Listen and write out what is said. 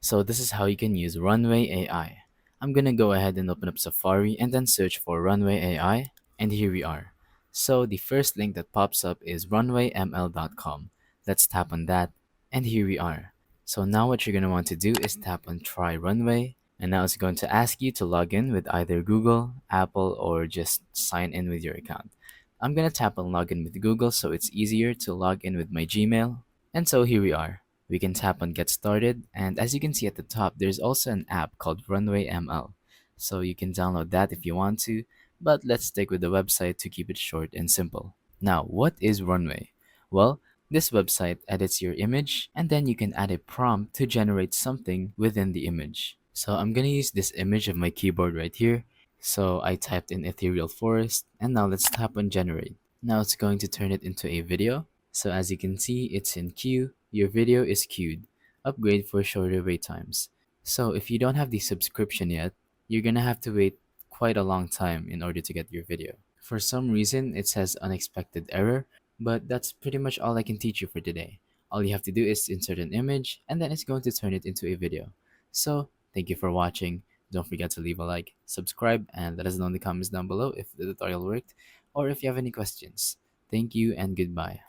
So this is how you can use Runway AI. I'm gonna go ahead and open up Safari and then search for Runway AI, and here we are. So the first link that pops up is runwayml.com. Let's tap on that, and here we are. So now what you're gonna want to do is tap on Try Runway, and now it's going to ask you to log in with either Google, Apple, or just sign in with your account. I'm gonna tap on Login with Google so it's easier to log in with my Gmail. And so here we are. We can tap on Get Started, and as you can see at the top, there's also an app called Runway ML. So you can download that if you want to, but let's stick with the website to keep it short and simple. Now, what is Runway? Well, this website edits your image, and then you can add a prompt to generate something within the image. So I'm gonna use this image of my keyboard right here. So I typed in ethereal forest, and now let's tap on generate. Now it's going to turn it into a video. So as you can see, it's in queue. Your video is queued. Upgrade for shorter wait times. So if you don't have the subscription yet, you're gonna have to wait quite a long time in order to get your video. For some reason, it says unexpected error, but that's pretty much all I can teach you for today. All you have to do is insert an image, and then it's going to turn it into a video. So thank you for watching. Don't forget to leave a like, subscribe, and let us know in the comments down below if the tutorial worked or if you have any questions. Thank you and goodbye.